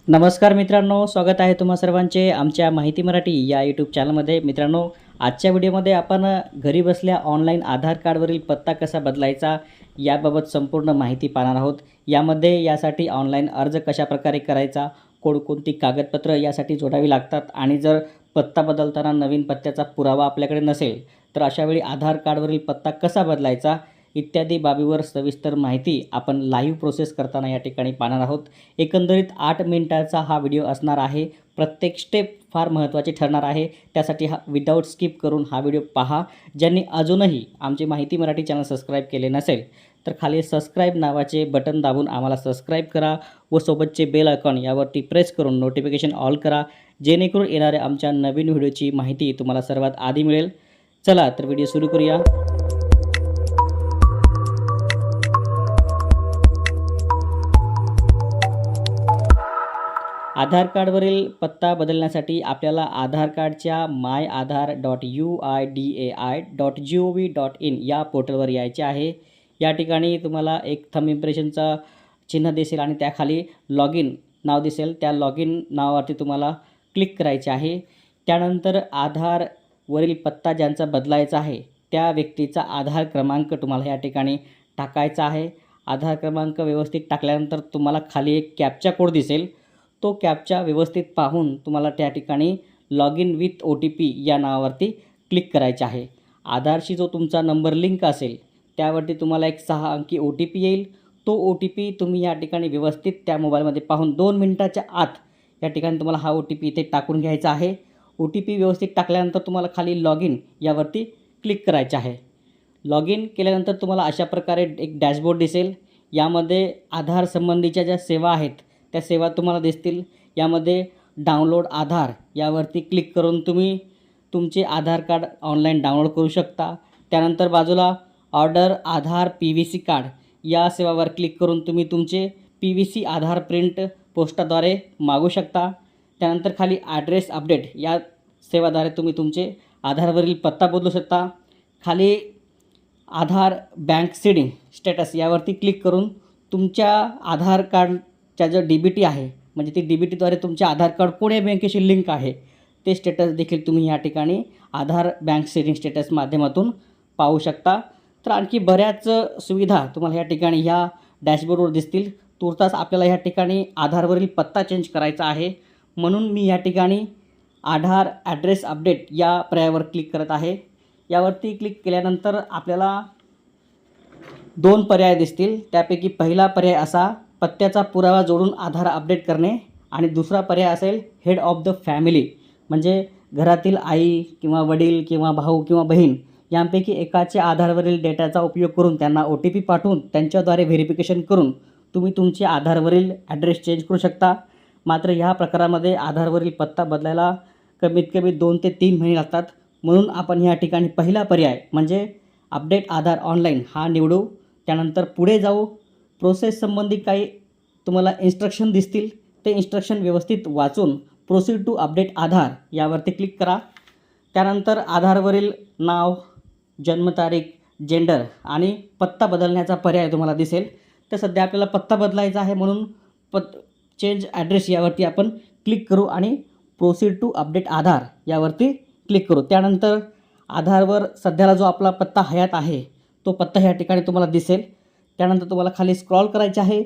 नमस्कार मित्रांनो, स्वागत आहे तुम्हा सर्वांचे आमच्या माहिती मराठी या यूट्यूब चॅनलमध्ये. मित्रांनो, आजच्या व्हिडिओमध्ये आपण घरी बसल्या ऑनलाईन आधार कार्डवरील पत्ता कसा बदलायचा याबाबत संपूर्ण माहिती पाहणार आहोत. यासाठी ऑनलाईन अर्ज कशाप्रकारे करायचा, कोणकोणती कागदपत्र यासाठी जोडावी लागतात आणि जर पत्ता बदलताना नवीन पत्त्याचा पुरावा आपल्याकडे नसेल तर अशावेळी आधार कार्डवरील पत्ता कसा बदलायचा इत्यादी बाबीवर सविस्तर माहिती आपण लाईव्ह प्रोसेस करताना या ठिकाणी पाहणार आहोत. एकंदरीत 8 मिनिटाचा हा व्हिडिओ असणार आहे. प्रत्येक स्टेप फार महत्त्वाची ठरणार आहे. त्यासाठी विदाऊट स्किप करून हा व्हिडिओ पहा. ज्यांनी अजूनही आमचे माहिती मराठी चॅनल सबस्क्राईब केले नसेल तर खाली सबस्क्राईब नावाचे बटन दाबून आम्हाला सबस्क्राईब करा व सोबतचे बेल आयकॉन यावरती प्रेस करून नोटिफिकेशन ऑल करा, जेणेकरून येणाऱ्या आमच्या नवीन व्हिडिओची माहिती तुम्हाला सर्वात आधी मिळेल. चला तर व्हिडिओ सुरू करूया. आधार कार्डवरील पत्ता बदलण्यासाठी आपल्याला आधार कार्डच्या myAadhar.uidai.gov.in या पोर्टलवर यायचे आहे. या ठिकाणी तुम्हाला एक थंब इम्प्रेशनचा चिन्ह दिसेल आणि त्याखाली लॉग इन नाव दिसेल. त्या लॉग इन नावावरती तुम्हाला क्लिक करायचे आहे. त्यानंतर आधारवरील पत्ता ज्यांचा बदलायचा आहे त्या व्यक्तीचा आधार क्रमांक तुम्हाला या ठिकाणी टाकायचा आहे. आधार क्रमांक व्यवस्थित टाकल्यानंतर तुम्हाला खाली एक कॅप्चा कोड दिसेल. तो कॅप्चा व्यवस्थित पाहून तुम्हाला त्या ठिकाणी लॉग इन विथ OTP या नावावरती क्लिक करायचे आहे. आधारशी जो तुमचा नंबर लिंक असेल त्यावरती तुम्हाला एक 6 अंकी OTP येईल. तो OTP तुम्ही या ठिकाणी व्यवस्थित त्या मोबाईलमध्ये पाहून 2 मिनिटाच्या आत या ठिकाणी तुम्हाला हा OTP इथे टाकून घ्यायचा आहे. OTP व्यवस्थित टाकल्यानंतर तुम्हाला खाली लॉग इन यावरती क्लिक करायचे आहे. लॉग इन केल्यानंतर तुम्हाला अशा प्रकारे एक डॅशबोर्ड दिसेल. यामध्ये आधार संबंधीच्या ज्या सेवा आहेत त्या सेवा तुम्हाला दिसतील. यामध्ये डाउनलोड आधार यावरती क्लिक करून तुम्ही तुमचे आधार कार्ड ऑनलाईन डाउनलोड करू शकता. त्यानंतर बाजूला ऑर्डर आधार PVC कार्ड या सेवावर क्लिक करून तुम्ही तुमचे PVC आधार प्रिंट पोस्टाद्वारे मागवू शकता. त्यानंतर खाली ॲड्रेस अपडेट या सेवाद्वारे तुम्ही तुमचे आधारवरील पत्ता बदलू शकता. खाली आधार बँक सीडिंग स्टेटस यावरती क्लिक करून तुमच्या आधार कार्डच्या जो DBT आहे म्हणजे ती DBTद्वारे तुमचे आधार कार्ड कोण्या बँकेशी लिंक आहे ते स्टेटस देखील तुम्ही या ठिकाणी आधार बँक सीडिंग स्टेटस माध्यमातून पाहू शकता. तर आणखी बऱ्याच सुविधा तुम्हाला या ठिकाणी ह्या डॅशबोर्डवर दिसतील. तुर्तास आपल्याला ह्या ठिकाणी आधारवरील पत्ता चेंज करायचा आहे म्हणून मी या ठिकाणी आधार ॲड्रेस अपडेट या पर्यायावर क्लिक करत आहे. यावरती क्लिक केल्यानंतर आपल्याला 2 पर्याय दिसतील. त्यापैकी पहिला पर्याय असा पत्त्याचा पुरावा जोडून आधार अपडेट करणे आणि दुसरा पर्याय असेल हेड ऑफ द फॅमिली म्हणजे घरातील आई किंवा वडील किंवा भाऊ किंवा बहीण यांपैकी एकाच्या आधारवरील डेटाचा उपयोग करून त्यांना OTP पाठवून त्यांच्याद्वारे व्हेरिफिकेशन करून तुम्ही तुमचे आधारवरील ॲड्रेस चेंज करू शकता. मात्र ह्या प्रकारामध्ये आधारवरील पत्ता बदलायला कमीत कमी 2 ते 3 महिने लागतात. म्हणून आपण ह्या ठिकाणी पहिला पर्याय म्हणजे अपडेट आधार ऑनलाईन हा निवडू. त्यानंतर पुढे जाऊ. प्रोसेस संबंधी काही तुम्हाला इन्स्ट्रक्शन दिसतील. ते इन्स्ट्रक्शन व्यवस्थित वाचून प्रोसीड टू अपडेट आधार यावरती क्लिक करा. त्यानंतर आधारवरील नाव, जन्मतारीख, जेंडर आणि पत्ता बदलण्याचा पर्याय तुम्हाला दिसेल. तर सध्या आपल्याला पत्ता बदलायचा आहे म्हणून चेंज ॲड्रेस यावरती आपण क्लिक करू आणि प्रोसीड टू अपडेट आधार यावरती क्लिक करू. त्यानंतर आधारवर सध्याला जो आपला पत्ता हयात आहे तो पत्ता ह्या ठिकाणी तुम्हाला दिसेल. त्यानंतर तुम्हाला खाली स्क्रॉल करायचे आहे.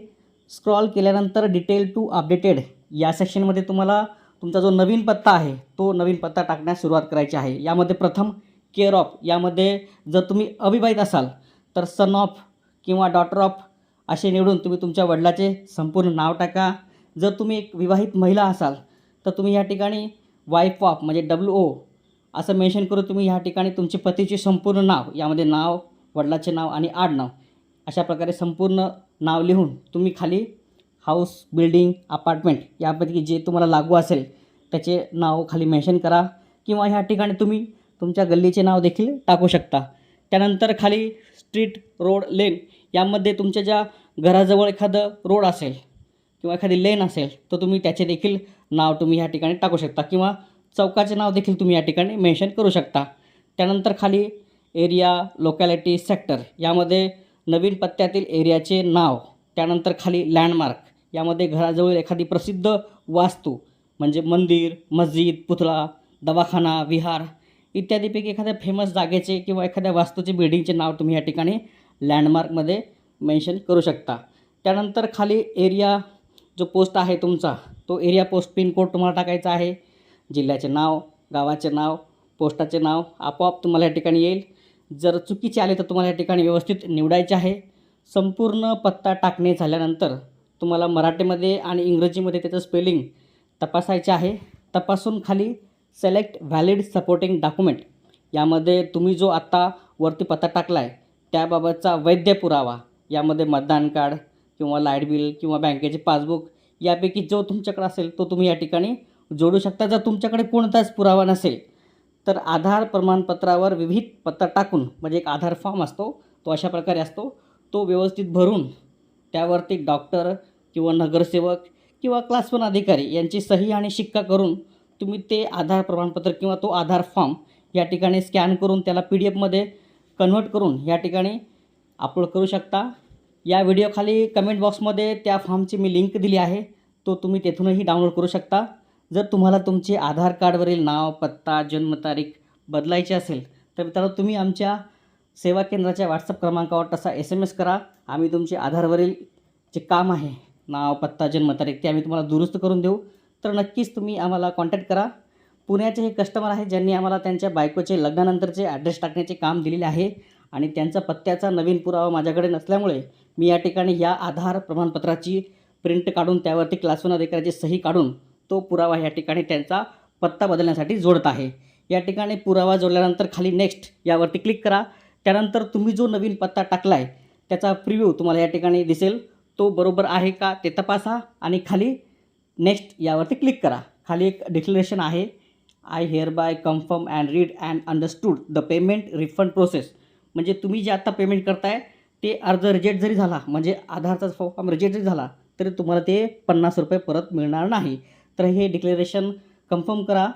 स्क्रॉल केल्यानंतर डिटेल टू अपडेटेड या सेक्शनमध्ये तुम्हाला तुमचा जो नवीन पत्ता आहे तो नवीन पत्ता टाकण्यास सुरुवात करायची आहे. यामध्ये प्रथम केअर ऑफ यामध्ये जर तुम्ही अविवाहित असाल तर सन ऑफ किंवा डॉटर ऑफ असे निवडून तुम्ही तुमच्या वडिलाचे संपूर्ण नाव टाका. जर तुम्ही एक विवाहित महिला असाल तर तुम्ही या ठिकाणी वाईफ ऑफ म्हणजे WO असं मेन्शन करून तुम्ही ह्या ठिकाणी तुमचे पतीचे संपूर्ण नाव यामध्ये नाव, वडिलाचे नाव आणि आडनाव अशा प्रकारे संपूर्ण नाव लिहून तुम्ही खाली हाऊस, बिल्डिंग, अपार्टमेंट यापैकी जे तुम्हाला लागू असेल त्याचे नाव खाली मेन्शन करा किंवा ह्या ठिकाणी तुम्ही तुमच्या गल्लीचे नाव देखील टाकू शकता. त्यानंतर खाली स्ट्रीट, रोड, लेन यामध्ये तुमच्या ज्या घराजवळ एखादं रोड असेल किंवा एखादी लेन असेल तर तुम्ही त्याचे देखील नाव तुम्ही ह्या ठिकाणी टाकू शकता किंवा चौकाचे नाव देखील तुम्ही या ठिकाणी मेन्शन करू शकता. त्यानंतर खाली एरिया, लोकॅलिटी, सेक्टर यामध्ये नवीन पत्त्यातील एरियाचे नाव, त्यानंतर खाली लँडमार्क यामध्ये घराजवळ एखादी प्रसिद्ध वास्तू म्हणजे मंदिर, मस्जिद, पुतळा, दवाखाना, विहार इत्यादीपैकी एखाद्या फेमस जागेचे किंवा एखाद्या वास्तूचे बिल्डिंगचे नाव तुम्ही या ठिकाणी लँडमार्कमध्ये मेन्शन करू शकता. त्यानंतर खाली एरिया जो पोस्ट आहे तुमचा, तो एरिया पोस्ट पिनकोड तुम्हाला टाकायचा आहे. जिल्ह्याचे नाव, गावाचे नाव, पोस्टाचे नाव आपोआप तुम्हाला या ठिकाणी येईल. जर चुकीचे आले तर तुम्हाला या ठिकाणी व्यवस्थित निवडायचे आहे. संपूर्ण पत्ता टाकणे झाल्यानंतर तुम्हाला मराठीमध्ये आणि इंग्रजीमध्ये त्याचं स्पेलिंग तपासायचे आहे. तपासून खाली सिलेक्ट व्हॅलिड सपोर्टिंग डॉक्युमेंट यामध्ये तुम्ही जो आत्ता वरती पत्ता टाकला आहे त्याबाबतचा वैध पुरावा, यामध्ये मतदान कार्ड किंवा लाईट बिल किंवा बँकेचे पासबुक यापैकी जो तुमच्याकडे असेल तो तुम्ही या ठिकाणी जोडू शकता. जर तुमच्याकडे कोणताच पुरावा नसेल तर आधार प्रमाणपत्रावर विविध पत्ता टाकून म्हणजे एक आधार फॉर्म असतो, तो अशा प्रकारे असतो, तो व्यवस्थित भरून त्यावरती डॉक्टर किंवा नगरसेवक किंवा क्लास 1 अधिकारी यांची सही आणि शिक्का करून तुम्ही ते आधार प्रमाणपत्र किंवा तो आधार फॉर्म या ठिकाणी स्कॅन करून त्याला PDF कन्व्हर्ट करून या ठिकाणी अपलोड करू शकता. या व्हिडिओखाली कमेंट बॉक्समध्ये त्या फॉर्मची मी लिंक दिली आहे, तो तुम्ही तेथूनही डाउनलोड करू शकता. जर तुम्हाला तुमचे आधार कार्डवरील नाव, पत्ता, जन्मतारीख बदलायची असेल तर मित्रांनो तुम्ही आमच्या सेवा केंद्राच्या व्हॉट्सअप क्रमांकावर तसा SMS करा. आम्ही तुमचे आधारवरील जे काम आहे, नाव, पत्ता, जन्मतारीख ते आम्ही तुम्हाला दुरुस्त करून देऊ. तर नक्कीच तुम्ही आम्हाला कॉन्टॅक्ट करा. पुण्याचे हे कस्टमर आहे ज्यांनी आम्हाला त्यांच्या बायकोचे लग्नानंतरचे ॲड्रेस टाकण्याचे काम दिलेले आहे आणि त्यांचा पत्त्याचा नवीन पुरावा माझ्याकडे नसल्यामुळे मी या ठिकाणी या आधार प्रमाणपत्राची प्रिंट काढून त्यावरती क्लास 1 अधिकाऱ्याची सही काढून तो पुरावा या ठिकाणी त्यांचा पत्ता बदलण्यासाठी जोडत आहे. या ठिकाणी पुरावा जोडल्यानंतर खाली नेक्स्ट यावरती क्लिक करा. त्यानंतर तुम्ही जो नवीन पत्ता टाकला आहे त्याचा प्रिव्ह्यू तुम्हाला या ठिकाणी दिसेल, तो बरोबर आहे का ते तपासा आणि खाली नेक्स्ट यावरती क्लिक करा. खाली एक डिक्लेरेशन आहे, I hereby confirm and read and understood the payment refund process. म्हणजे तुम्ही जे आत्ता पेमेंट करताय ते अर्ज रिजेक्ट जरी झाला, म्हणजे आधारचा फॉर्म रिजेक्ट जरी झाला तरी तुम्हाला ते ₹50 परत मिळणार नाही. तर हे डिक्लेरेशन कन्फर्म करा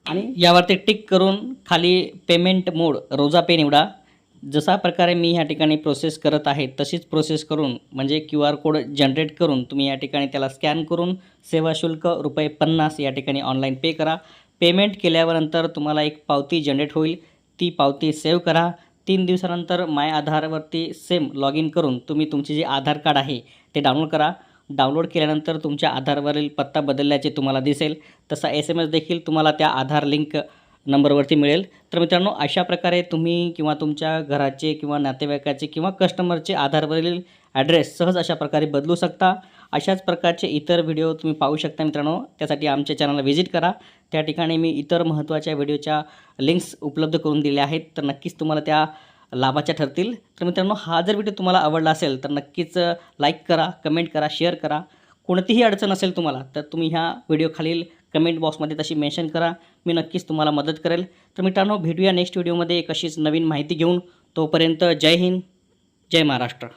आणि यावरती टिक करून खाली पेमेंट मोड रोजा पे निवडा. जसा प्रकारे मी ह्या ठिकाणी प्रोसेस करत आहे तशीच प्रोसेस करून म्हणजे QR कोड जनरेट करून तुम्ही या ठिकाणी त्याला स्कॅन करून सेवा शुल्क ₹50 या ठिकाणी ऑनलाईन पे करा. पेमेंट केल्यानंतर तुम्हाला एक पावती जनरेट होईल, ती पावती सेव्ह करा. 3 दिवसानंतर माय आधारवरती सेम लॉग इन करून तुम्ही तुमचे जे आधार कार्ड आहे ते डाउनलोड करा. डाउनलोड केल्यानंतर तुमच्या आधारवरील पत्ता बदलल्याचे तुम्हाला दिसेल. तसा SMS देखील तुम्हाला त्या आधार लिंक नंबरवरती मिळेल. तर मित्रांनो अशा प्रकारे तुम्ही किंवा तुमच्या घराचे किंवा नातेवाईकाचे किंवा कस्टमरचे आधारवरील ॲड्रेस सहज अशा प्रकारे बदलू शकता. अशाच प्रकारचे इतर व्हिडिओ तुम्ही पाहू शकता मित्रांनो. त्यासाठी आमच्या चॅनलला व्हिजिट करा. त्या ठिकाणी मी इतर महत्त्वाच्या व्हिडिओच्या लिंक्स उपलब्ध करून दिल्या आहेत, तर नक्कीच तुम्हाला त्या लाभाच्या ठरतील. तर मित्रांनो हा जर व्हिडिओ तुम्हाला आवडला असेल तर नक्कीच लाईक करा, कमेंट करा, शेअर करा. कोणतीही अडचण असेल तुम्हाला तर तुम्ही ह्या व्हिडिओ खालील कमेंट बॉक्समध्ये तशी मेन्शन करा, मी नक्कीच तुम्हाला मदत करेल. तर मित्रांनो भेटूया नेक्स्ट व्हिडिओमध्ये एक अशीच नवीन माहिती घेऊन. तोपर्यंत जय हिंद, जय महाराष्ट्र.